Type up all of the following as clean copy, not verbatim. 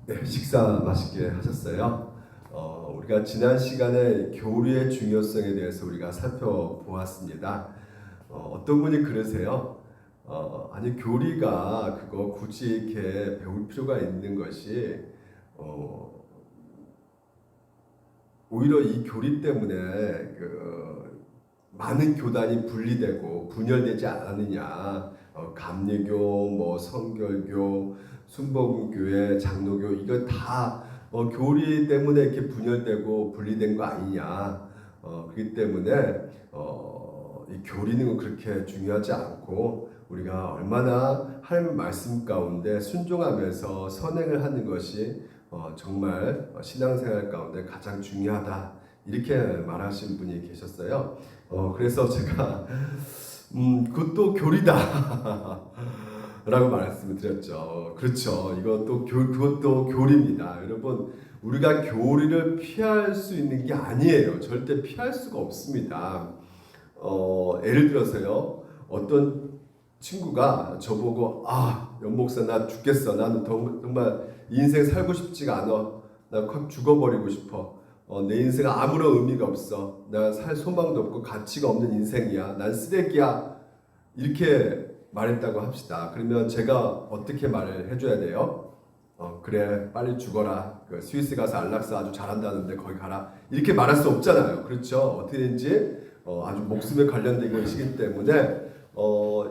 네, 식사 맛있게 하셨어요? 우리가 지난 시간에 교리의 중요성에 대해서 우리가 살펴보았습니다. 어떤 분이 그러세요? 아니 교리가 그거 굳이 이렇게 배울 필요가 있는 것이 어, 오히려 이 교리 때문에 많은 교단이 분리되고 분열되지 않았느냐. 감리교, 뭐 성결교, 순복음교회, 장로교 이거 다 교리 때문에 이렇게 분열되고 분리된 거 아니냐. 그렇기 때문에 이 교리는 그렇게 중요하지 않고 우리가 얼마나 하나님 말씀 가운데 순종하면서 선행을 하는 것이 정말 신앙생활 가운데 가장 중요하다. 이렇게 말하신 분이 계셨어요. 그래서 제가 그것도 교리다 라고 말씀을 드렸죠. 그렇죠. 그것도 교리입니다. 여러분, 우리가 교리를 피할 수 있는 게 아니에요. 절대 피할 수가 없습니다. 예를 들어서요. 어떤 친구가 저보고 연목사 나 죽겠어. 나는 정말 인생 살고 싶지가 않아. 나 확 죽어버리고 싶어. 내 인생은 아무런 의미가 없어. 내가 살 소망도 없고 가치가 없는 인생이야. 난 쓰레기야. 이렇게 말했다고 합시다. 그러면 제가 어떻게 말을 해줘야 돼요? 그래 빨리 죽어라. 그 스위스 가서 안락사 아주 잘한다는데 거기 가라. 이렇게 말할 수 없잖아요. 그렇죠? 어떻게든지 아주 목숨에 관련된 것이기 때문에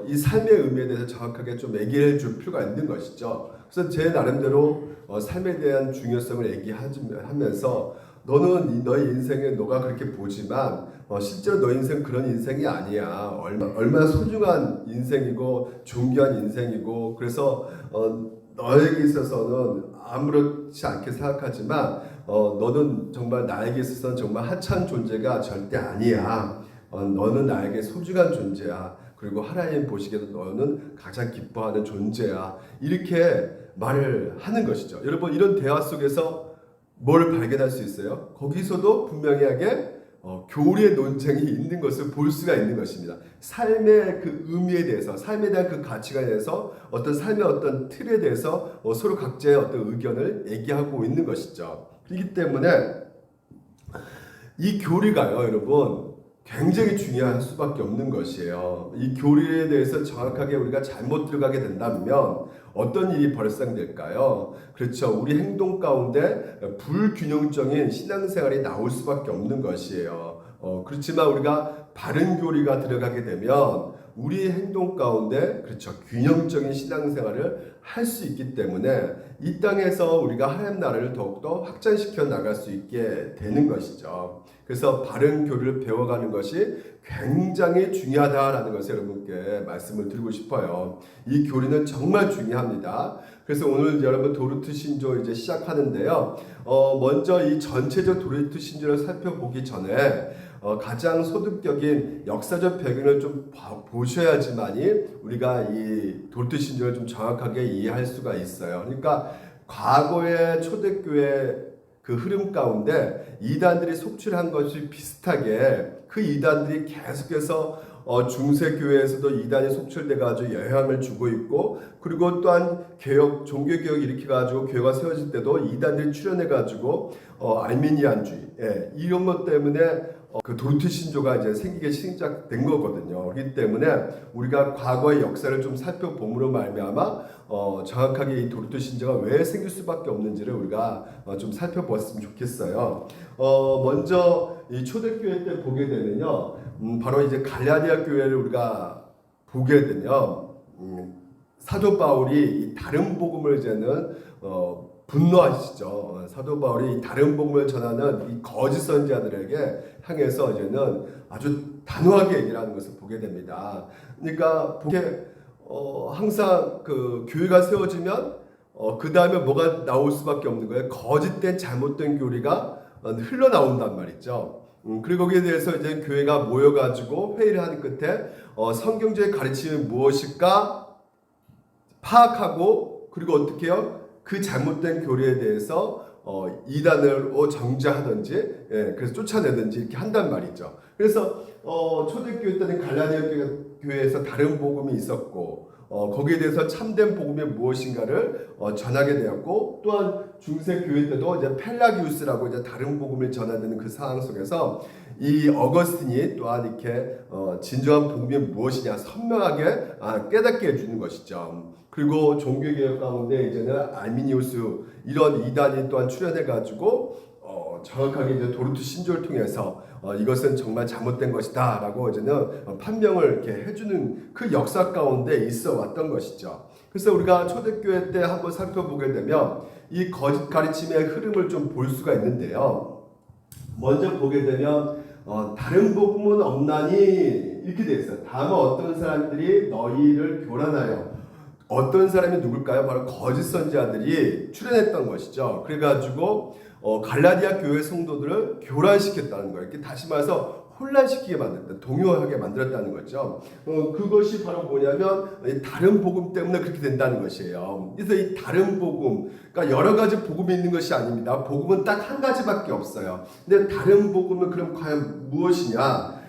이 삶의 의미에 대해서 정확하게 좀 얘기해 줄 필요가 있는 것이죠. 그래서 제 나름대로 삶에 대한 중요성을 얘기하면서 너는 너의 인생에 너가 그렇게 보지만 실제로 너 인생 그런 인생이 아니야. 얼마나 소중한 인생이고 존귀한 인생이고 그래서 너에게 있어서는 아무렇지 않게 생각하지만 너는 정말 나에게 있어서는 정말 하찮은 존재가 절대 아니야. 너는 나에게 소중한 존재야. 그리고 하나님 보시기에도 너는 가장 기뻐하는 존재야. 이렇게 말을 하는 것이죠. 여러분 이런 대화 속에서 뭘 발견할 수 있어요? 거기서도 분명하게 교리의 논쟁이 있는 것을 볼 수가 있는 것입니다. 삶의 그 의미에 대해서, 삶에 대한 그 가치관에 대해서, 어떤 삶의 어떤 틀에 대해서 서로 각자의 어떤 의견을 얘기하고 있는 것이죠. 그렇기 때문에 이 교리가요, 여러분, 굉장히 중요할 수밖에 없는 것이에요. 이 교리에 대해서 정확하게 우리가 잘못 들어가게 된다면 어떤 일이 발생될까요? 그렇죠. 우리 행동 가운데 불균형적인 신앙생활이 나올 수밖에 없는 것이에요. 그렇지만 우리가 바른 교리가 들어가게 되면 우리 행동 가운데 그렇죠. 균형적인 신앙생활을 할 수 있기 때문에 이 땅에서 우리가 하나님 나라를 더욱더 확장시켜 나갈 수 있게 되는 것이죠. 그래서 바른 교리를 배워가는 것이 굉장히 중요하다라는 것을 여러분께 말씀을 드리고 싶어요. 이 교리는 정말 중요합니다. 그래서 오늘 여러분 도르트 신조 이제 시작하는데요. 먼저 이 전체적 도르트 신조를 살펴보기 전에 가장 소득적인 역사적 배경을 좀 보셔야지만이 우리가 이 도르트 신조를 좀 정확하게 이해할 수가 있어요. 그러니까 과거의 초대교회 그 흐름 가운데 이단들이 속출한 것이 비슷하게 그 이단들이 계속해서 중세교회에서도 이단이 속출돼가지고 영향을 주고 있고 그리고 또한 종교개혁 일으켜가지고 교회가 세워질 때도 이단들이 출현해가지고 알미니안주의 이런 것 때문에 그 도르트 신조가 이제 생기게 시작된 거거든요. 그렇기 때문에 우리가 과거의 역사를 좀 살펴봄으로 말미암아 정확하게 이 도르트 신조가 왜 생길 수밖에 없는지를 우리가 좀 살펴보았으면 좋겠어요. 먼저 이 초대교회 때 보게 되면요, 바로 이제 갈라디아 교회를 우리가 보게 되면 사도 바울이 이 다른 복음을 이제는 분노하시죠. 사도 바울이 다른 복음을 전하는 이 거짓 선지자들에게 향해서 이제는 아주 단호하게 얘기를 하는 것을 보게 됩니다. 그러니까 항상 그 교회가 세워지면 그 다음에 뭐가 나올 수밖에 없는 거예요. 거짓된 잘못된 교리가 흘러나온단 말이죠. 그리고 거기에 대해서 이제 교회가 모여가지고 회의를 하는 끝에 성경적인 가르침이 무엇일까 파악하고 그리고 어떻게 해요? 그 잘못된 교리에 대해서 이단으로 정죄하든지 그래서 쫓아내든지 이렇게 한단 말이죠. 그래서 초대교회 때는 갈라디아 교회에서 다른 복음이 있었고 거기에 대해서 참된 복음이 무엇인가를 전하게 되었고, 또한 중세 교회 때도 이제 펠라기우스라고 이제 다른 복음을 전하는 그 상황 속에서 이 어거스틴이 또한 이렇게 진정한 복음이 무엇이냐 선명하게 깨닫게 해주는 것이죠. 그리고 종교개혁 가운데 이제는 알미니우스 이런 이단이 또한 출연해가지고 정확하게 이제 도르트 신조를 통해서 이것은 정말 잘못된 것이다라고 이제는 판명을 이렇게 해주는 그 역사 가운데 있어 왔던 것이죠. 그래서 우리가 초대교회 때 한번 살펴보게 되면 이 거짓 가르침의 흐름을 좀 볼 수가 있는데요. 먼저 보게 되면 다른 복음은 없나니 이렇게 되어 있어요. 다만 어떤 사람들이 너희를 교란하여, 어떤 사람이 누굴까요? 바로 거짓 선지자들이 출현했던 것이죠. 그래가지고 갈라디아 교회 성도들을 교란시켰다는 거예요. 이렇게 다시 말해서 혼란시키게 만들었다, 동요하게 만들었다는 거죠. 그것이 바로 뭐냐면 다른 복음 때문에 그렇게 된다는 것이에요. 그래서 이 다른 복음, 그러니까 여러 가지 복음이 있는 것이 아닙니다. 복음은 딱 한 가지밖에 없어요. 근데 다른 복음은 그럼 과연 무엇이냐?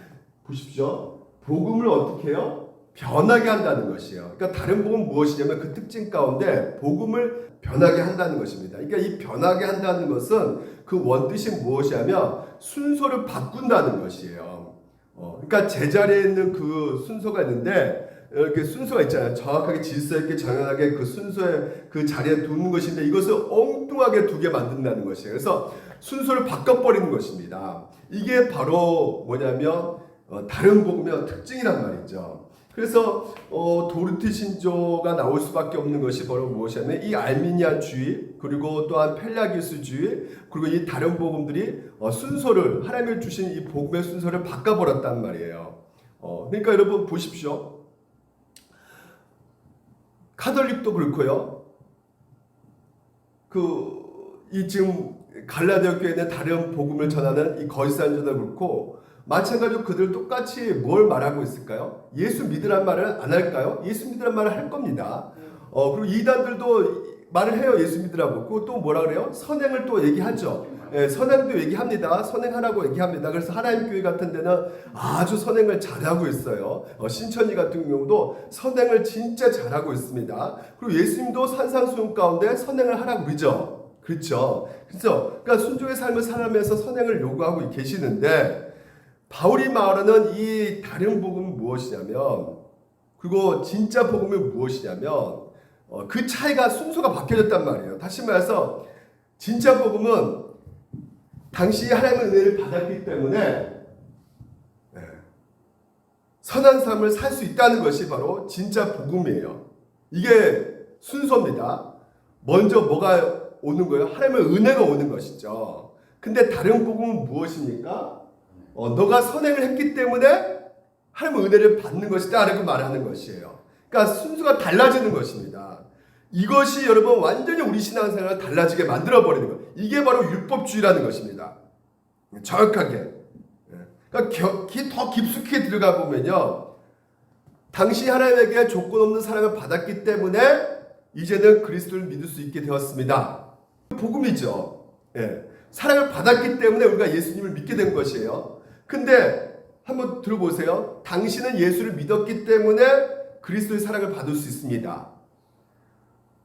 보십시오. 복음을 어떻게 해요? 변하게 한다는 것이에요. 그러니까 다른 복음은 무엇이냐면 그 특징 가운데 복음을 변하게 한다는 것입니다. 그러니까 이 변하게 한다는 것은 그 원뜻이 무엇이냐면 순서를 바꾼다는 것이에요. 그러니까 제자리에 있는 그 순서가 있는데 이렇게 순서가 있잖아요. 정확하게 질서 있게 정연하게 그 순서에 그 자리에 두는 것인데 이것을 엉뚱하게 두게 만든다는 것이에요. 그래서 순서를 바꿔버리는 것입니다. 이게 바로 뭐냐면 다른 복음의 특징이란 말이죠. 그래서 도르트 신조가 나올 수밖에 없는 것이 바로 무엇이냐면 이 알미니안주의, 그리고 또한 펠라기우스주의, 그리고 이 다른 복음들이 순서를, 하나님이 주신 이 복음의 순서를 바꿔버렸단 말이에요. 그러니까 여러분 보십시오. 카톨릭도 그렇고요. 이 지금 갈라디아 교회에 있는 다른 복음을 전하는 이 거짓 선지자도 그렇고 마찬가지로 그들 똑같이 뭘 말하고 있을까요? 예수 믿으란 말을 안 할까요? 예수 믿으란 말을 할 겁니다. 그리고 이단들도 말을 해요. 예수 믿으라고. 그리고 또 뭐라 그래요? 선행을 또 얘기하죠. 선행도 얘기합니다. 선행하라고 얘기합니다. 그래서 하나님 교회 같은 데는 아주 선행을 잘하고 있어요. 신천지 같은 경우도 선행을 진짜 잘하고 있습니다. 그리고 예수님도 산상수훈 가운데 선행을 하라고 그러죠. 그렇죠. 그러니까 순종의 삶을 살면서 선행을 요구하고 계시는데 바울이 말하는 이 다른 복음은 무엇이냐면, 그리고 진짜 복음은 무엇이냐면 그 차이가 순서가 바뀌어졌단 말이에요. 다시 말해서 진짜 복음은 당시 하나님의 은혜를 받았기 때문에 선한 삶을 살 수 있다는 것이 바로 진짜 복음이에요. 이게 순서입니다. 먼저 뭐가 오는 거예요? 하나님의 은혜가 오는 것이죠. 근데 다른 복음은 무엇입니까? 너가 선행을 했기 때문에 하나님의 은혜를 받는 것이다 라고 말하는 것이에요. 그러니까 순서가 달라지는 것입니다. 이것이 여러분 완전히 우리 신앙생활을 달라지게 만들어버리는 거예요. 이게 바로 율법주의라는 것입니다. 정확하게. 그러니까 더 깊숙이 들어가 보면요, 당시 하나님에게 조건 없는 사랑을 받았기 때문에 이제는 그리스도를 믿을 수 있게 되었습니다. 복음이죠. 사랑을 받았기 때문에 우리가 예수님을 믿게 된 것이에요. 근데 한번 들어보세요. 당신은 예수를 믿었기 때문에 그리스도의 사랑을 받을 수 있습니다.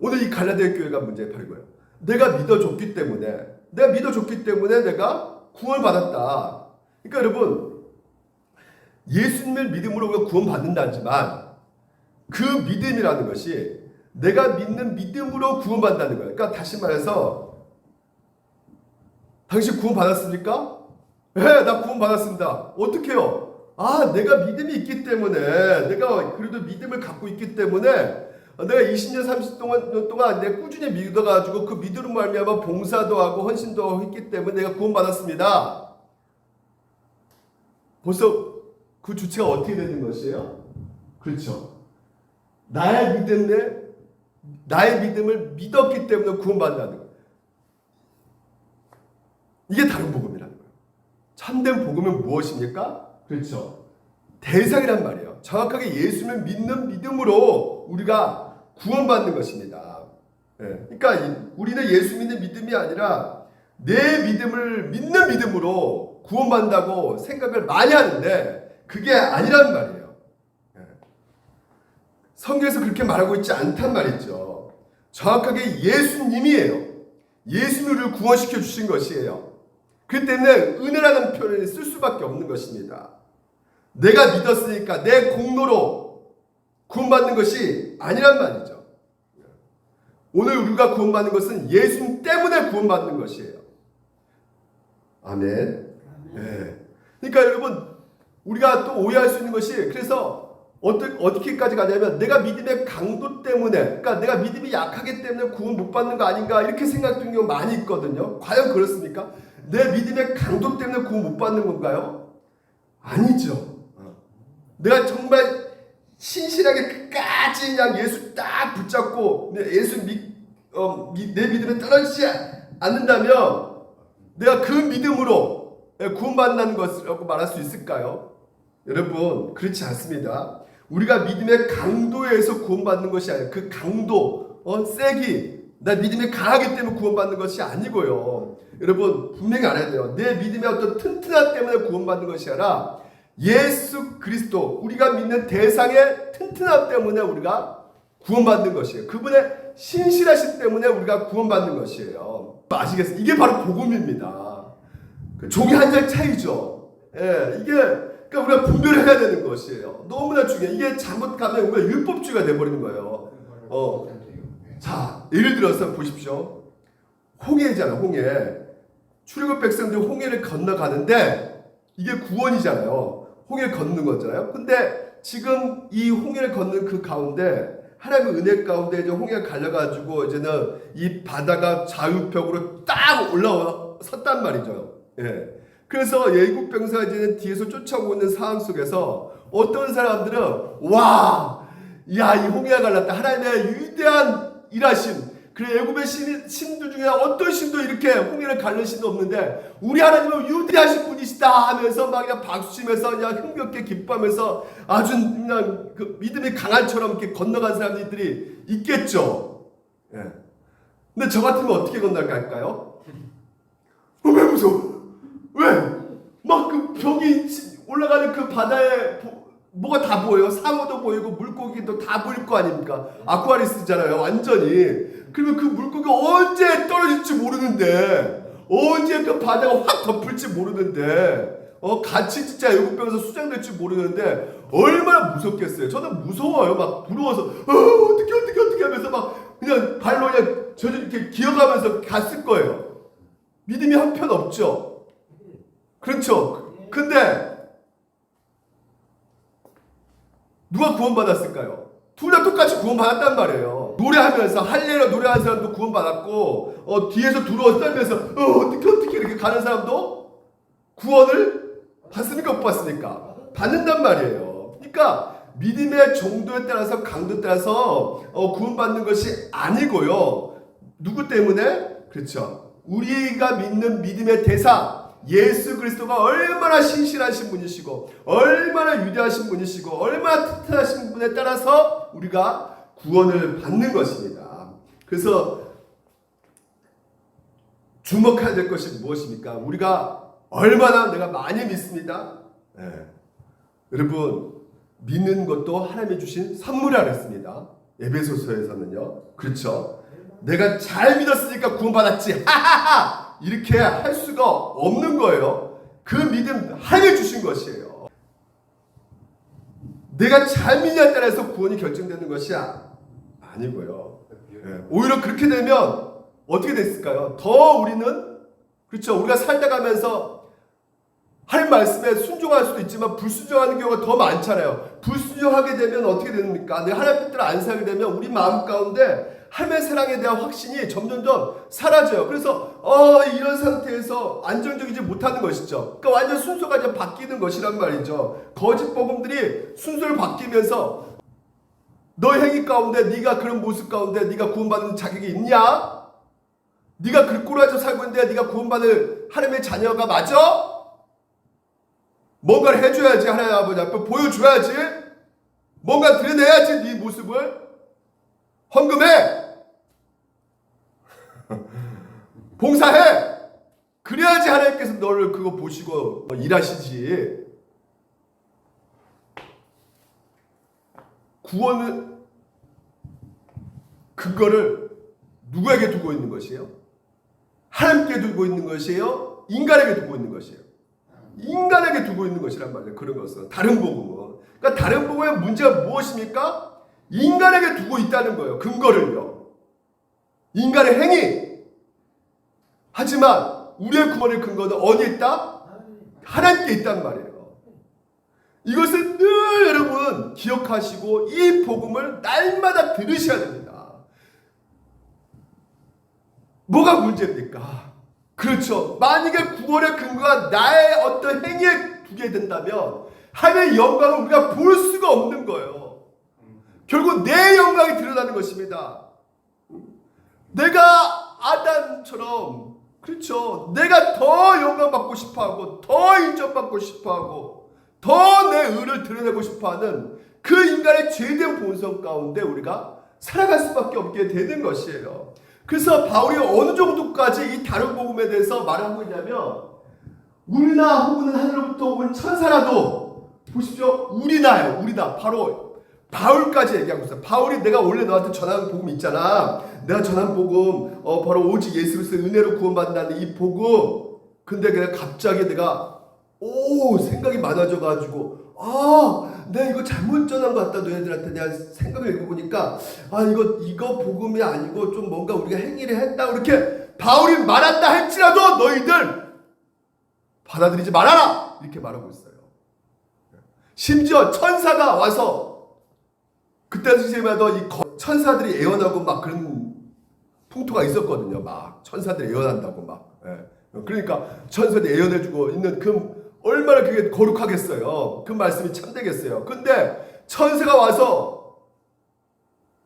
오늘 이 갈라디아 교회가 문제 바로 이거예요. 내가 믿어줬기 때문에 내가 구원받았다. 그러니까 여러분, 예수님을 믿음으로 우리가 구원받는다지만 그 믿음이라는 것이 내가 믿는 믿음으로 구원받는다는 거예요. 그러니까 다시 말해서 당신 구원받았습니까? 네, 나 구원받았습니다. 어떻게 해요? 내가 믿음이 있기 때문에, 내가 그래도 믿음을 갖고 있기 때문에 내가 20년, 30년 동안 내가 꾸준히 믿어가지고 그 믿음으로 말미암아 봉사도 하고 헌신도 하고 했기 때문에 내가 구원받았습니다. 벌써 그 주체가 어떻게 되는 것이에요? 그렇죠. 나의 믿음을 믿었기 때문에 구원받는다는 거예요. 이게 다른 복음이라는 거예요. 참된 복음은 무엇입니까? 그렇죠. 대상이란 말이에요. 정확하게 예수를 믿는 믿음으로 우리가 구원받는 것입니다. 그러니까 우리는 예수 믿는 믿음이 아니라 내 믿음을 믿는 믿음으로 구원받는다고 생각을 많이 하는데 그게 아니란 말이에요. 성경에서 그렇게 말하고 있지 않단 말이죠. 정확하게 예수님이에요. 예수님이 우리를 구원시켜 주신 것이에요. 그렇기 때문에 은혜라는 표현을 쓸 수밖에 없는 것입니다. 내가 믿었으니까 내 공로로 구원받는 것이 아니란 말이죠. 오늘 우리가 구원받는 것은 예수님 때문에 구원받는 것이에요. 아멘. 네. 그러니까 여러분, 우리가 또 오해할 수 있는 것이, 그래서 어떻게까지 가냐면 내가 믿음의 강도 때문에, 그러니까 내가 믿음이 약하기 때문에 구원 못 받는 거 아닌가 이렇게 생각되는 경우 많이 있거든요. 과연 그렇습니까? 내 믿음의 강도 때문에 구원 못 받는 건가요? 아니죠. 내가 정말 신실하게 끝까지 그냥 예수 딱 붙잡고 예수 내 믿음에 떨어지지 않는다면 내가 그 믿음으로 구원받는 것이라고 말할 수 있을까요? 여러분, 그렇지 않습니다. 우리가 믿음의 강도에서 구원받는 것이 아니라 그 강도, 세기, 나 믿음이 강하기 때문에 구원받는 것이 아니고요. 여러분, 분명히 알아야 돼요. 내 믿음의 어떤 튼튼함 때문에 구원받는 것이 아니라 예수 그리스도, 우리가 믿는 대상의 튼튼함 때문에 우리가 구원받는 것이에요. 그분의 신실하심 때문에 우리가 구원받는 것이에요. 아시겠어요? 이게 바로 복음입니다. 종이 한 장 차이죠. 예, 이게 그러니까 우리가 분별을 해야 되는 것이에요. 너무나 중요해. 이게 잘못하면 우리가 율법주의가 돼버리는 거예요. 자, 예를 들어서 보십시오. 홍해잖아요. 홍해. 출애굽 백성들이 홍해를 건너가는데 이게 구원이잖아요. 홍해를 걷는 거잖아요. 근데 지금 이 홍해를 걷는 그 가운데 하나님의 은혜 가운데 이제 홍해가 갈려가지고 이제는 이 바다가 자유벽으로 딱 올라섰단 말이죠. 예. 그래서 애국 병사가 이제는 뒤에서 쫓아오고 있는 상황 속에서 어떤 사람들은 와, 야, 이 홍해가 갈랐다. 하나님의 위대한 일하심. 그래, 애국의 신들 중에 어떤 신도 이렇게 홍해를 가른 신도 없는데 우리 하나님은 위대하신 분이시다 하면서 막 그냥 박수치면서 그냥 흥겹게 기뻐하면서 아주 그냥 그 믿음이 강한처럼 이렇게 건너간 사람들이 있겠죠. 예. 근데 저 같으면 어떻게 건너갈까요? 왜 무서워? 왜? 막 그 벽이 올라가는 그 바다에 뭐가 다 보여요. 상어도 보이고 물고기도 다 보일 거 아닙니까? 아쿠아리스트잖아요. 완전히. 그러면 그 물고기가 언제 떨어질지 모르는데, 언제 그 바다가 확 덮을지 모르는데, 같이 진짜 애국병에서 수장될지 모르는데 얼마나 무섭겠어요. 저는 무서워요. 막 부러워서 어떻게 하면서 막 그냥 발로 그냥 저 이렇게 기어가면서 갔을 거예요. 믿음이 한편 없죠. 그렇죠. 근데 누가 구원받았을까요? 둘 다 똑같이 구원받았단 말이에요. 노래하면서 할렐루야 노래하는 사람도 구원받았고 뒤에서 두려워 떨면서 어떻게 이렇게 가는 사람도 구원을 받습니까? 못 받습니까? 받는단 말이에요. 그러니까 믿음의 정도에 따라서 강도에 따라서 구원받는 것이 아니고요. 누구 때문에? 그렇죠. 우리가 믿는 믿음의 대상 예수 그리스도가 얼마나 신실하신 분이시고 얼마나 위대하신 분이시고 얼마나 튼튼하신 분에 따라서 우리가 구원을 받는 것입니다. 그래서 주목해야 될 것이 무엇입니까? 우리가 얼마나 내가 많이 믿습니다. 네. 여러분 믿는 것도 하나님이 주신 선물이라고 했습니다. 에베소서에서는요. 그렇죠. 내가 잘 믿었으니까 구원받았지. 하하하! 이렇게 할 수가 없는 거예요. 그 믿음 하나님이 주신 것이에요. 내가 잘 믿냐에 따라서 구원이 결정되는 것이 아니고요. 네. 오히려 그렇게 되면 어떻게 됐을까요? 더 우리는 그렇죠. 우리가 살다 가면서 할 말씀에 순종할 수도 있지만 불순종하는 경우가 더 많잖아요. 불순종하게 되면 어떻게 됩니까? 내가 하나님 뜻대로 안 살게 되면 우리 마음 가운데 하나님의 사랑에 대한 확신이 점점점 사라져요. 그래서 이런 상태에서 안정적이지 못하는 것이죠. 그러니까 완전 순서가 이제 바뀌는 것이란 말이죠. 거짓 복음들이 순서를 바뀌면서 너의 행위 가운데 네가 그런 모습 가운데 네가 구원받는 자격이 있냐? 네가 그 꼬라져 살고 있는데 네가 구원받을 하나님의 자녀가 맞아? 뭔가를 해줘야지. 하나님 아버지 앞에 보여줘야지. 뭔가 드러내야지 네 모습을. 헌금해. 봉사해. 그래야지 하나님께서 너를 그거 보시고 일하시지. 구원을 근거를 누구에게 두고 있는 것이에요? 하나님께 두고 있는 것이에요? 인간에게 두고 있는 것이에요? 인간에게 두고 있는 것이란 말이에요. 그런 것은 다른 복음은. 그러니까 다른 복음의 문제가 무엇입니까? 인간에게 두고 있다는 거예요. 근거를요. 인간의 행위. 하지만 우리의 구원의 근거는 어디에 있다? 하나님께 있단 말이에요. 이것을 늘 여러분 기억하시고 이 복음을 날마다 들으셔야 됩니다. 뭐가 문제입니까? 그렇죠. 만약에 구원의 근거가 나의 어떤 행위에 두게 된다면 하나님의 영광을 우리가 볼 수가 없는 거예요. 결국 내 영광이 드러나는 것입니다. 내가 아담처럼, 그렇죠, 내가 더 영광받고 싶어하고 더 인정받고 싶어하고 더 내 의를 드러내고 싶어하는 그 인간의 죄된 본성 가운데 우리가 살아갈 수밖에 없게 되는 것이에요. 그래서 바울이 어느 정도까지 이 다른 복음에 대해서 말하고 있냐면, 우리나 혹은 하늘로부터 온 천사라도, 보십시오, 우리나예요. 우리나. 바로 바울까지 얘기하고 있어요. 바울이 내가 원래 너한테 전하는 복음 있잖아. 내가 전한 복음 바로 오직 예수 그리스도의 은혜로 구원받는다는 이 복음. 근데 내가 갑자기 생각이 많아져가지고 내가 이거 잘못 전한 것 같다. 너희들한테 내가 생각을 읽어보니까 이거 복음이 아니고 좀 뭔가 우리가 행위를 했다. 이렇게 바울이 말한다 할지라도 너희들 받아들이지 말아라. 이렇게 말하고 있어요. 심지어 천사가 와서, 그때 당시에마다 이 천사들이 애원하고 막 그런 풍토가 있었거든요. 막 천사들이 애원한다고 막. 그러니까 천사들이 애원해주고 있는 그 얼마나 그게 거룩하겠어요. 그 말씀이 참되겠어요. 근데 천사가 와서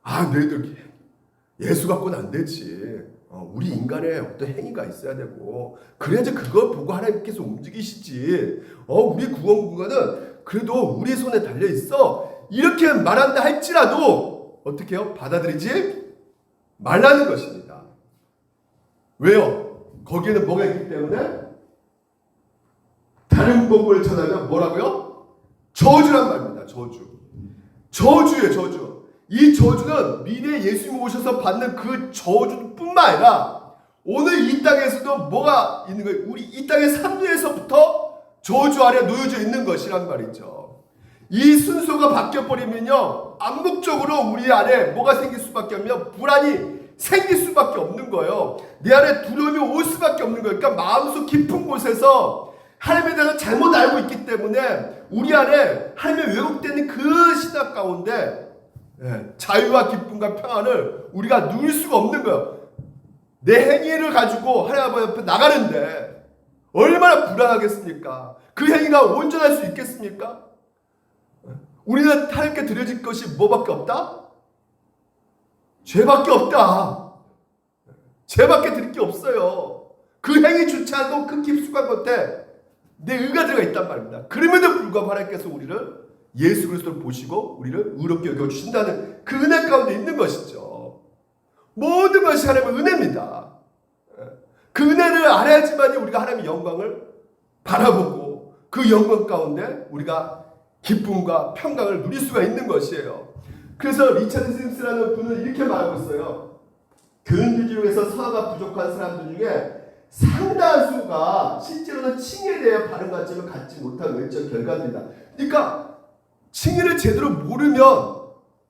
너희들 예수 갖고는 안 되지. 우리 인간의 어떤 행위가 있어야 되고 그래야지 그걸 보고 하나님께서 움직이시지. 우리 구원은 그래도 우리 손에 달려 있어. 이렇게 말한다 할지라도 어떻게 해요? 받아들이지 말라는 것입니다. 왜요? 거기에는 뭐가 있기 때문에? 다른 복음을 전하면 뭐라고요? 저주란 말입니다. 저주예요. 저주. 이 저주는 미래에 예수님이 오셔서 받는 그 저주뿐만 아니라 오늘 이 땅에서도 뭐가 있는 거예요? 우리 이 땅의 삶에서부터 저주 아래 놓여져 있는 것이란 말이죠. 이 순서가 바뀌어버리면요, 암묵적으로 우리 안에 뭐가 생길 수밖에 없냐면 불안이 생길 수밖에 없는 거예요. 내 안에 두려움이 올 수밖에 없는 거예요. 그러니까 마음속 깊은 곳에서 하나님에 대해서 잘못 알고 있기 때문에 우리 안에 하나님의 왜곡되는 그 신학 가운데 자유와 기쁨과 평안을 우리가 누릴 수가 없는 거예요. 내 행위를 가지고 하나님 앞에 나가는데 얼마나 불안하겠습니까? 그 행위가 온전할 수 있겠습니까? 우리는 하나님께 드려질 것이 뭐밖에 없다? 죄밖에 없다. 죄밖에 드릴 게 없어요. 그 행위조차도 그 깊숙한 것에 내 의가 들어가 있단 말입니다. 그럼에도 불구하고 하나님께서 우리를 예수 그리스도를 보시고 우리를 의롭게 여겨주신다는 그 은혜 가운데 있는 것이죠. 모든 것이 하나님의 은혜입니다. 그 은혜를 알아야지만 우리가 하나님의 영광을 바라보고 그 영광 가운데 우리가 기쁨과 평강을 누릴 수가 있는 것이에요. 그래서 리차드 심스라는 분은 이렇게 말하고 있어요. 교인들 중에서 성화가 부족한 사람들 중에 상다수가 실제로는 칭의에 대해 바른 관점을 갖지 못한 외적 결과입니다. 그러니까 칭의를 제대로 모르면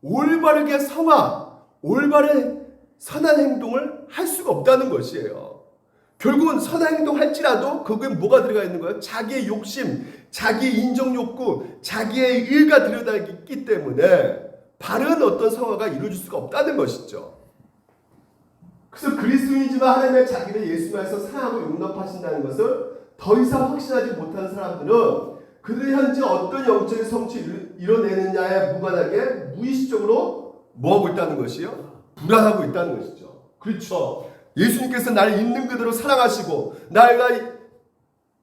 올바르게 성화, 올바른 선한 행동을 할 수가 없다는 것이에요. 결국은 선한 행동 할지라도 거기에 뭐가 들어가 있는 거예요? 자기의 욕심, 자기의 인정 욕구, 자기의 일가 들여다 있기 때문에 바른 어떤 성화가 이루어질 수가 없다는 것이죠. 그래서 그리스도인이지만 하나님의 자기를 예수 안에서 사랑하고 용납하신다는 것을 더 이상 확신하지 못한 사람들은 그들이 현재 어떤 영적인 성취를 이뤄내느냐에 무관하게 무의식적으로 뭐하고 있다는 것이요? 불안하고 있다는 것이죠. 그렇죠. 예수님께서 나를 있는 그대로 사랑하시고 내가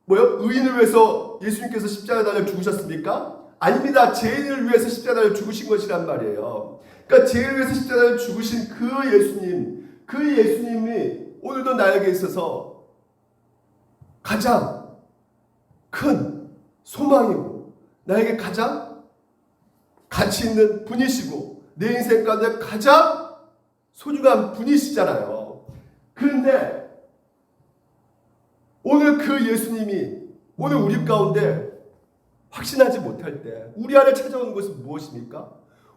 의인을 위해서 예수님께서 십자가에 달려 죽으셨습니까? 아닙니다. 죄인을 위해서 십자가에 달려 죽으신 것이란 말이에요. 그러니까 죄인을 위해서 십자가에 달려 죽으신 그 예수님이 오늘도 나에게 있어서 가장 큰 소망이고 나에게 가장 가치 있는 분이시고 내 인생 가운데 가장 소중한 분이시잖아요. 그런데 오늘 그 예수님이 오늘 우리 가운데 확신하지 못할 때 우리 안에 찾아오는 것은 무엇입니까?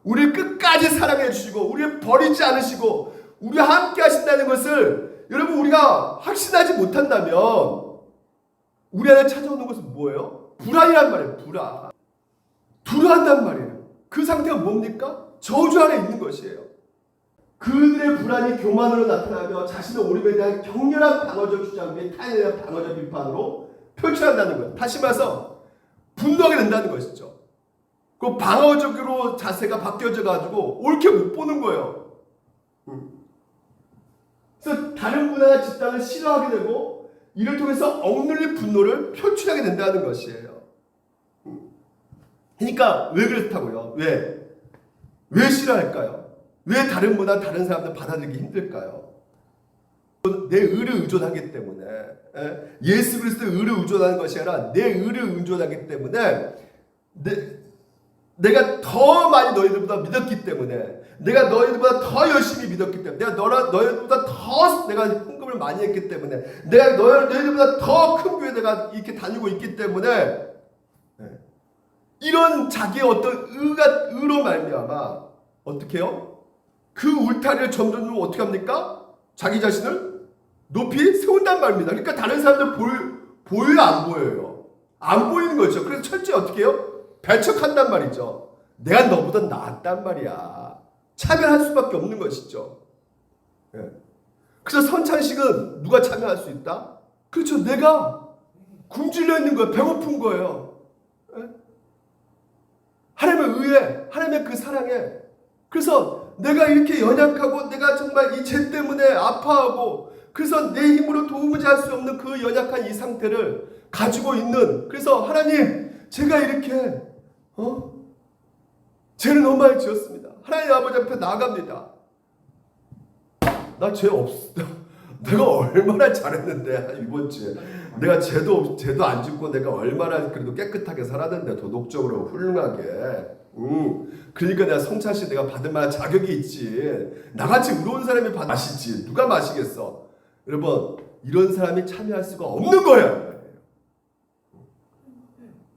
우리를 끝까지 사랑해 주시고 우리를 버리지 않으시고 우리와 함께 하신다는 것을 여러분 우리가 확신하지 못한다면 우리 안에 찾아오는 것은 뭐예요? 불안이란 말이에요. 불안. 두려워한단 말이에요. 그 상태가 뭡니까? 저주 안에 있는 것이에요. 그들의 불안이 교만으로 나타나며 자신의 오림에 대한 격렬한 방어적 주장 및 타인에 대한 방어적 비판으로 표출한다는 거예요. 다시 말해서 분노하게 된다는 것이죠. 그 방어적으로 자세가 바뀌어져 가지고 옳게 못 보는 거예요. 그래서 다른 문화나 집단을 싫어하게 되고 이를 통해서 억눌린 분노를 표출하게 된다는 것이에요. 그러니까 왜 그렇다고요? 왜 싫어할까요? 왜 다른 문화, 다른 사람들 받아들이기 힘들까요? 내 의를 의존하기 때문에 예수 그리스도의 의를 의존하는 것이 아니라 내 의를 의존하기 때문에 내가 더 많이 너희들보다 믿었기 때문에 내가 너희들보다 더 열심히 믿었기 때문에 내가 너희들보다 더 내가 헌금을 많이 했기 때문에 내가 너희들보다 더 큰 교회 내가 이렇게 다니고 있기 때문에 이런 자기의 어떤 의로 말미암아 어떻게 해요? 그 울타리를 점점 어떻게 합니까? 자기 자신을 높이 세운단 말입니다. 그러니까 다른 사람들 보여요? 안 보여요? 안 보이는 거죠. 그래서 철저히 어떻게 해요? 배척한단 말이죠. 내가 너보다 낫단 말이야. 차별할 수밖에 없는 것이죠. 그래서 선창식은 누가 참여할 수 있다? 그렇죠. 내가 굶주려 있는 거예요. 배고픈 거예요. 하나님의 의에, 하나님의 그 사랑에. 그래서 내가 이렇게 연약하고 내가 정말 이 죄 때문에 아파하고 그래서 내 힘으로 도무지 할 수 없는 그 연약한 이 상태를 가지고 있는 그래서 하나님 제가 이렇게 죄를 너무 많이 지었습니다. 하나님 아버지 앞에 나아갑니다. 나 죄 없어. 내가 얼마나 잘했는데 이번 주에 내가 죄도 안 짓고 내가 얼마나 그래도 깨끗하게 살았는데 도덕적으로 훌륭하게 그러니까 내가 성찬식 내가 받을 만한 자격이 있지. 나같이 의로운 사람이 마시지 누가 마시겠어. 여러분 이런 사람이 참여할 수가 없는 거야.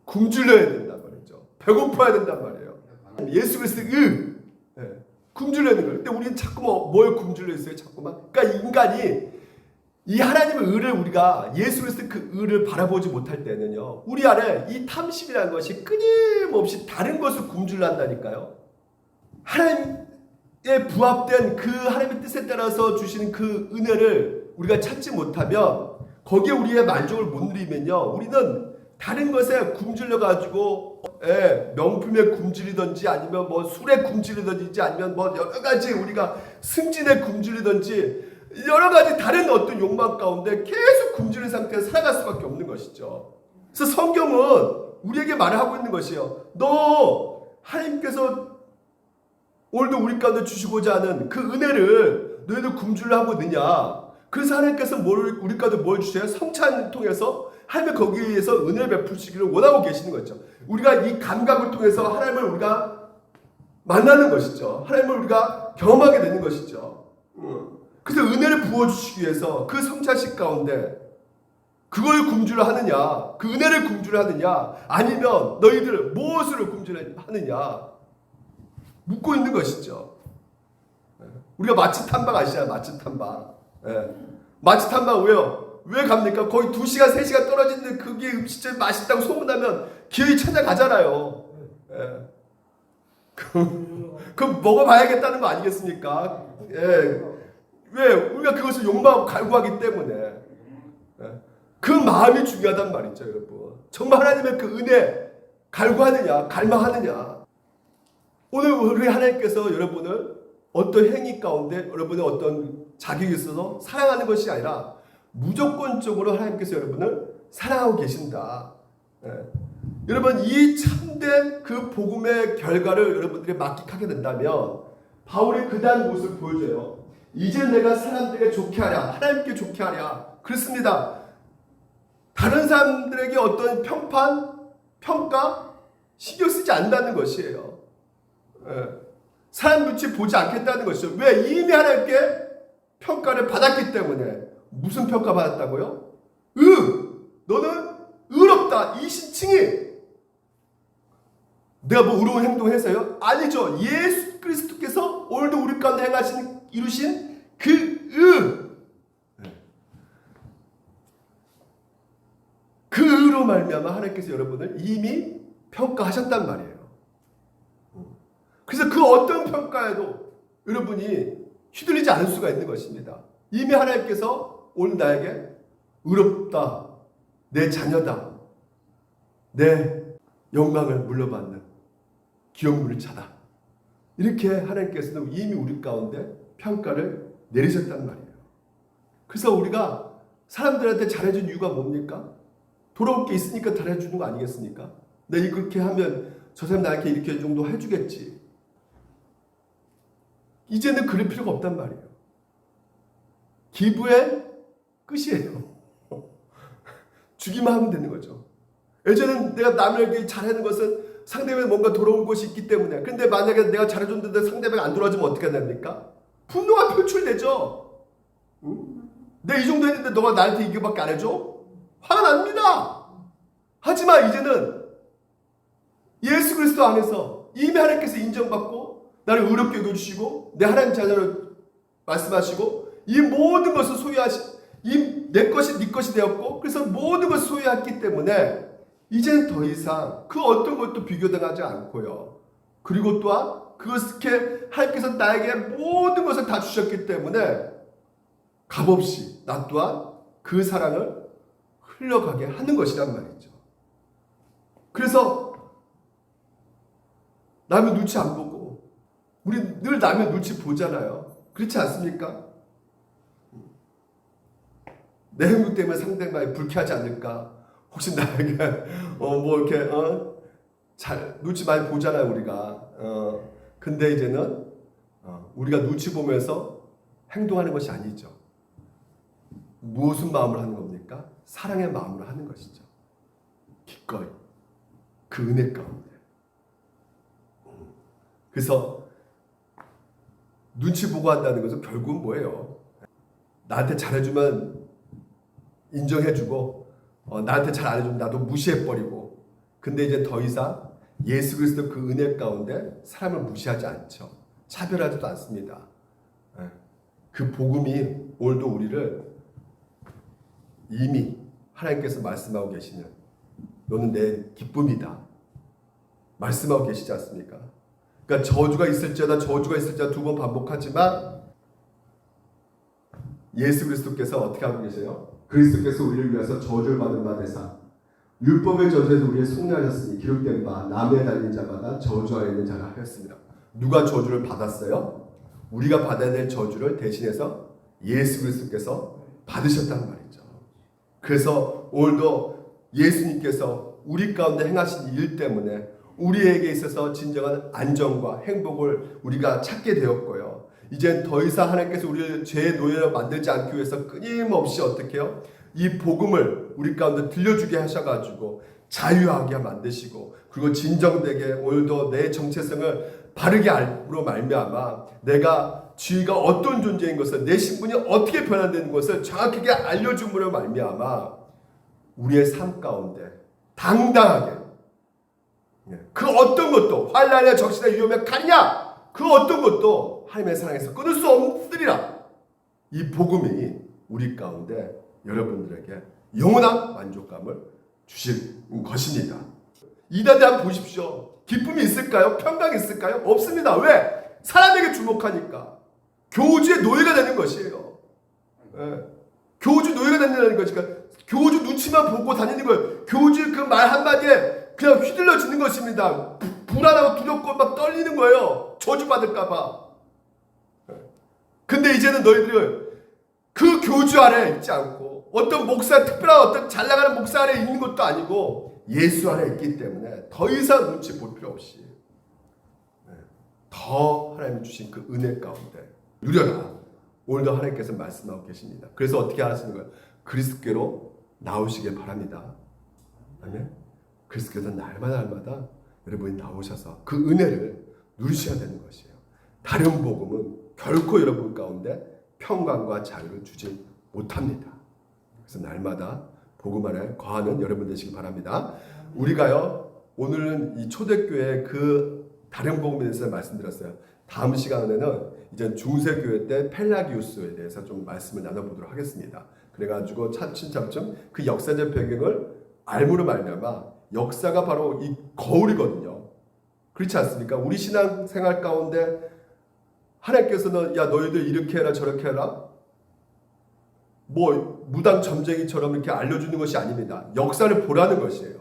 굶주려야 된단 말이죠. 배고파야 된단 말이에요. 예수 그리스도의 굶주려야 되는 거예요. 근데 우리는 자꾸만 뭘 굶주려 있어요? 자꾸만. 그러니까 인간이 이 하나님의 의를 우리가 예수 그리스도의 그 의를 바라보지 못할 때는요. 우리 안에 이 탐심이라는 것이 끊임없이 다른 것을 굶주려한다니까요. 하나님의 부합된 그 하나님의 뜻에 따라서 주시는 그 은혜를 우리가 찾지 못하면 거기에 우리의 만족을 못 누리면요. 우리는 다른 것에 굶주려가지고 명품에 굶주리든지 아니면 뭐 술에 굶주리든지 아니면 뭐 여러 가지 우리가 승진에 굶주리든지 여러 가지 다른 어떤 욕망 가운데 계속 굶주린 상태에서 살아갈 수밖에 없는 것이죠. 그래서 성경은 우리에게 말을 하고 있는 것이에요. 너 하나님께서 오늘도 우리 가운데 주시고자 하는 그 은혜를 너희들 굶주려 하고 있느냐. 그래서 하나님께서 우리 가운데 뭘 주셔요? 성찬을 통해서 하나님의 거기에서 은혜를 베푸시기를 원하고 계시는 거죠. 우리가 이 감각을 통해서 하나님을 우리가 만나는 것이죠. 하나님을 우리가 경험하게 되는 것이죠. 그래서 은혜를 부어주시기 위해서 그 성찬식 가운데 그걸 굶주려 하느냐, 그 은혜를 굶주려 하느냐, 아니면 너희들 무엇을 굶주려 하느냐 묻고 있는 것이죠. 우리가 맛집 탐방 아시잖아요. 맛집 탐방. 맛집 탐방 왜요? 왜 갑니까? 거의 2시간, 3시간 떨어지는데 그게 음식점이 맛있다고 소문나면 기어이 찾아가잖아요. 그럼 먹어봐야겠다는 거 아니겠습니까? 왜? 우리가 그것을 욕망하고 갈구하기 때문에. 그 마음이 중요하단 말이죠, 여러분. 정말 하나님의 그 은혜 갈구하느냐, 갈망하느냐. 오늘 우리 하나님께서 여러분을 어떤 행위 가운데 여러분의 어떤 자격이 있어서 사랑하는 것이 아니라 무조건적으로 하나님께서 여러분을 사랑하고 계신다. 여러분 이 참된 그 복음의 결과를 여러분들이 만끽하게 된다면 바울이 그다음 모습을 보여줘요. 이제 내가 사람들에게 좋게 하랴, 하나님께 좋게 하랴. 그렇습니다. 다른 사람들에게 어떤 평가 신경 쓰지 않는다는 것이에요. 사람 눈치 보지 않겠다는 것이죠. 왜? 이미 하나님께 평가를 받았기 때문에. 무슨 평가 받았다고요? 너는 의롭다. 이 신칭이. 내가 뭐 의로운 행동을 해서요? 아니죠. 예수 그리스도께서 오늘도 우리 가운데 이루신 그 의로 말미암아 하나님께서 여러분을 이미 평가하셨단 말이에요. 그래서 그 어떤 평가에도 여러분이 휘둘리지 않을 수가 있는 것입니다. 이미 하나님께서 오늘 나에게 의롭다, 내 자녀다, 내 영광을 물려받는 기업물을 차다. 이렇게 하나님께서는 이미 우리 가운데 평가를 내리셨단 말이에요. 그래서 우리가 사람들한테 잘해준 이유가 뭡니까? 돌아올 게 있으니까 잘해주는 거 아니겠습니까? 내가 이렇게 하면 저 사람 나한테 이렇게 정도 해주겠지. 이제는 그럴 필요가 없단 말이에요. 기부의 끝이에요. 주기만 하면 되는 거죠. 예전엔 내가 남에게 잘하는 것은 상대방에 뭔가 돌아온 것이 있기 때문에. 근데 만약에 내가 잘해줬는데 상대방이 안 돌아주면 어떻게 됩니까? 분노가 표출되죠. 내가 이 정도 했는데 너가 나한테 이거밖에 안 해줘? 화가 납니다. 하지만 이제는 예수 그리스도 안에서 이미 하나님께서 인정받고 나를 의롭게 여겨주시고 내 하나님 자녀를 말씀하시고 이 모든 것을 내 것이 네 것이 되었고 그래서 모든 것을 소유했기 때문에 이제는 더 이상 그 어떤 것도 비교당하지 않고요. 그리고 또한 그것을 하나님께서 나에게 모든 것을 다 주셨기 때문에 값없이 나 또한 그 사랑을 흘러가게 하는 것이란 말이죠. 그래서 남의 눈치 안 보고 우리 늘 남의 눈치 보잖아요. 그렇지 않습니까? 내 행동 때문에 상대방이 불쾌하지 않을까? 혹시 나에게 뭐 이렇게 잘 눈치 많이 보잖아요 우리가. 근데 이제는 우리가 눈치 보면서 행동하는 것이 아니죠. 무슨 마음으로 하는 겁니까? 사랑의 마음으로 하는 것이죠. 기꺼이 그 은혜 가운데. 그래서 눈치 보고 한다는 것은 결국은 뭐예요? 나한테 잘해주면 인정해주고 나한테 잘 안 해주면 나도 무시해버리고. 근데 이제 더 이상 예수 그리스도 그 은혜 가운데 사람을 무시하지 않죠. 차별하지도 않습니다. 그 복음이 오늘도 우리를 이미 하나님께서 말씀하고 계시는 너는 내 기쁨이다 말씀하고 계시지 않습니까? 그러니까 저주가 있을지어다 두 번 반복하지만 예수 그리스도께서 어떻게 하고 계세요? 그리스도께서 우리를 위해서 저주를 받은 바 되사 율법의 저주에서 우리를 속량하셨으니 기록된 바 남에 달린 자마다 저주하여 있는 자라 하였습니다. 누가 저주를 받았어요? 우리가 받아야 될 저주를 대신해서 예수 그리스도께서 받으셨단 말이죠. 그래서 오늘도 예수님께서 우리 가운데 행하신 일 때문에 우리에게 있어서 진정한 안정과 행복을 우리가 찾게 되었고요. 이젠 더 이상 하나님께서 우리를 죄의 노예로 만들지 않기 위해서 끊임없이 어떻게 해요? 이 복음을 우리 가운데 들려주게 하셔가지고 자유하게 만드시고 그리고 진정되게 오늘도 내 정체성을 바르게 알므로 말미암아 내가 지위가 어떤 존재인 것을 내 신분이 어떻게 변화되는 것을 정확하게 알려줌으로 말미암아 우리의 삶 가운데 당당하게 그 어떤 것도 환난이나 적신이나 위험에 가느냐 그 어떤 것도 하나님의 사랑에서 끊을 수 없으리라. 이 복음이 우리 가운데 여러분들에게 영원한 만족감을 주실 것입니다. 이단에 한번 보십시오. 기쁨이 있을까요? 평강이 있을까요? 없습니다. 왜? 사람에게 주목하니까 교주의 노예가 되는 것이에요. 교주 노예가 된다는 것이니까 교주 눈치만 보고 다니는 거예요. 교주 그 말 한마디에 그냥 휘둘러지는 것입니다. 불안하고 두렵고 막 떨리는 거예요. 저주받을까봐. 근데 이제는 너희들은 그 교주 아래 있지 않고 어떤 목사, 특별한 어떤 잘 나가는 목사 아래 있는 것도 아니고 예수 아래 있기 때문에 더 이상 눈치 볼 필요 없이 더 하나님이 주신 그 은혜 가운데 누려라. 오늘도 하나님께서 말씀하고 계십니다. 그래서 어떻게 하시는 거예요? 그리스도께로 나오시길 바랍니다. 아멘. 그리스도께서 날마다 여러분이 나오셔서 그 은혜를 누리셔야 되는 것이에요. 다른 복음은 결코 여러분 가운데 평강과 자유를 주지 못합니다. 그래서 날마다 복음 안에 거하는 여러분 되시기 바랍니다. 우리가요, 오늘은 이 초대교회 그 다른 복음에 대해서 말씀드렸어요. 다음 시간에는 이제 중세교회 때 펠라기우스에 대해서 좀 말씀을 나눠보도록 하겠습니다. 그래가지고 차츰차츰 그 역사적 배경을 알므로 말미암아 역사가 바로 이 거울이거든요. 그렇지 않습니까? 우리 신앙생활 가운데 하나님께서는 야 너희들 이렇게 해라 저렇게 해라 뭐 무당 점쟁이처럼 이렇게 알려주는 것이 아닙니다. 역사를 보라는 것이에요.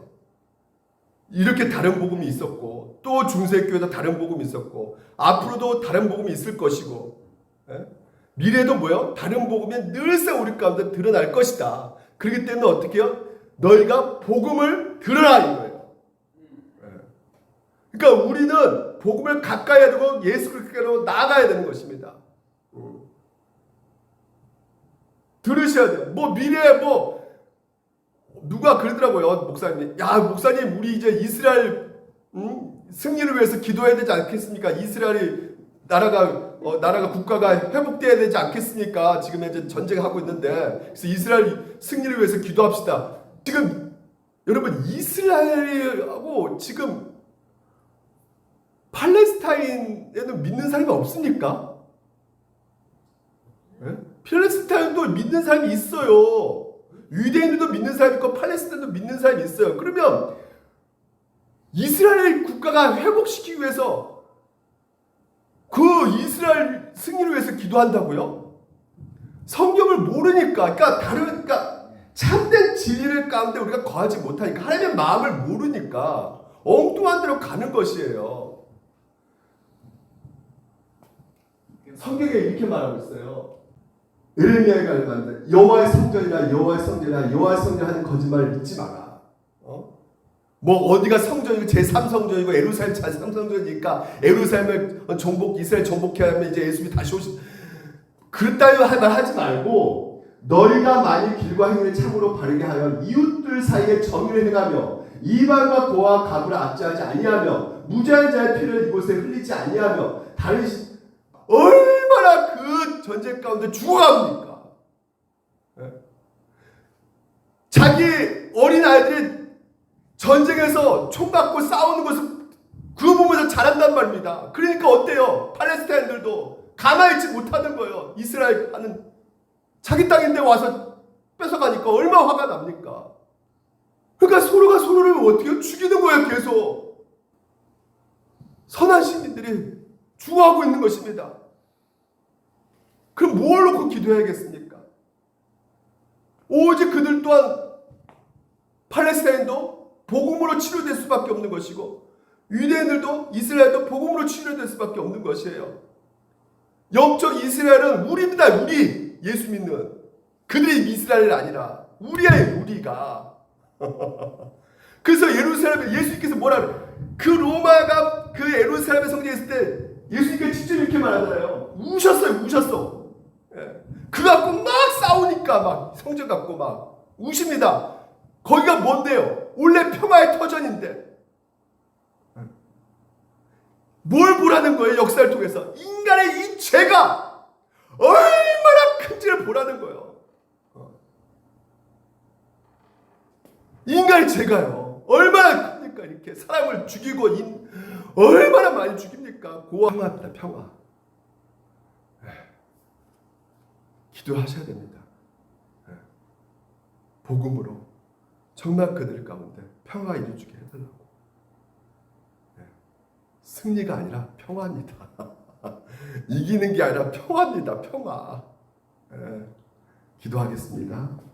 이렇게 다른 복음이 있었고 또 중세교회도 다른 복음이 있었고 앞으로도 다른 복음이 있을 것이고 미래도 뭐요? 다른 복음이 늘상 우리 가운데 드러날 것이다. 그렇기 때문에 어떻게 해요? 너희가 복음을 들으라 이거예요. 그러니까 우리는 복음을 가까이 하고 예수 그리스도로 나아가야 되는 것입니다. 들으셔야 돼요. 뭐 미래에 뭐 누가 그러더라고요. 목사님. 야 목사님 우리 이제 이스라엘 승리를 위해서 기도해야 되지 않겠습니까? 이스라엘이 나라가 국가가 회복돼야 되지 않겠습니까? 지금 이제 전쟁하고 있는데 그래서 이스라엘 승리를 위해서 기도합시다. 지금 여러분 이스라엘하고 지금 팔레스타인에는 믿는 사람이 없습니까? 네? 팔레스타인도 믿는 사람이 있어요. 유대인들도 믿는 사람이 있고 팔레스타인도 믿는 사람이 있어요. 그러면 이스라엘 국가가 회복시키기 위해서 그 이스라엘 승리를 위해서 기도한다고요? 성경을 모르니까 그러니까 참된 진리를 가운데 우리가 거하지 못하니까 하나님의 마음을 모르니까 엉뚱한 데로 가는 것이에요. 성경에 이렇게 말하고 있어요. 에레미야가 말합니다. 여호와의 성전이라 여호와의 성전이라 여호와의 성전 하는 거짓말을 믿지 마라. 뭐 어디가 성전이고 제3성전이고 에루살렘 제3성전이니까 에루살렘을 이스라엘 정복해야 하면 이제 예수님이 다시 그따위 할 말 하지 말고 너희가 만일 길과 행위를 참으로 바르게 하여 이웃들 사이에 정의를 행하며 이방과 고아 가부를 압제하지 아니하며 무죄한 자의 피를 이곳에 흘리지 아니하며 다른 얼마나 그 전쟁 가운데 죽어갑니까? 자기 어린 아이들이 전쟁에서 총 갖고 싸우는 것을 그거 보면서 잘한단 말입니다. 그러니까 어때요? 팔레스타인들도 가만히 있지 못하는 거예요. 이스라엘 하는 자기 땅인데 와서 뺏어가니까 얼마나 화가 납니까? 그러니까 서로가 서로를 어떻게 죽이는 거예요. 계속 선한 시민들이 죽어가고 있는 것입니다. 그럼 뭘 놓고 기도해야겠습니까? 오직 그들 또한 팔레스타인도 복음으로 치료될 수밖에 없는 것이고 유대인들도 이스라엘도 복음으로 치료될 수밖에 없는 것이에요. 영적 이스라엘은 우리입니다. 우리 예수 믿는 그들이 이스라엘이 아니라 우리가 그래서 예루살렘에 예수님께서 뭐라 그래요? 그 로마가 그 예루살렘에 성전에 있을 때 예수님께서 직접 이렇게 말하잖아요. 우셨어. 그 갖고 막 싸우니까 막 성전 갖고 막 우십니다. 거기가 뭔데요? 원래 평화의 터전인데 뭘 보라는 거예요? 역사를 통해서 인간의 이 죄가 얼마나 큰지를 보라는 거예요. 인간의 죄가요 얼마나 큽니까? 이렇게 사람을 죽이고 얼마나 많이 죽입니까? 평화입니다. 평화. 기도하셔야 됩니다. 복음으로 정말 그들 가운데 평화 이루어지게 해달라고. 승리가 아니라 평화입니다. 이기는 게 아니라 평화입니다. 평화. 기도하겠습니다.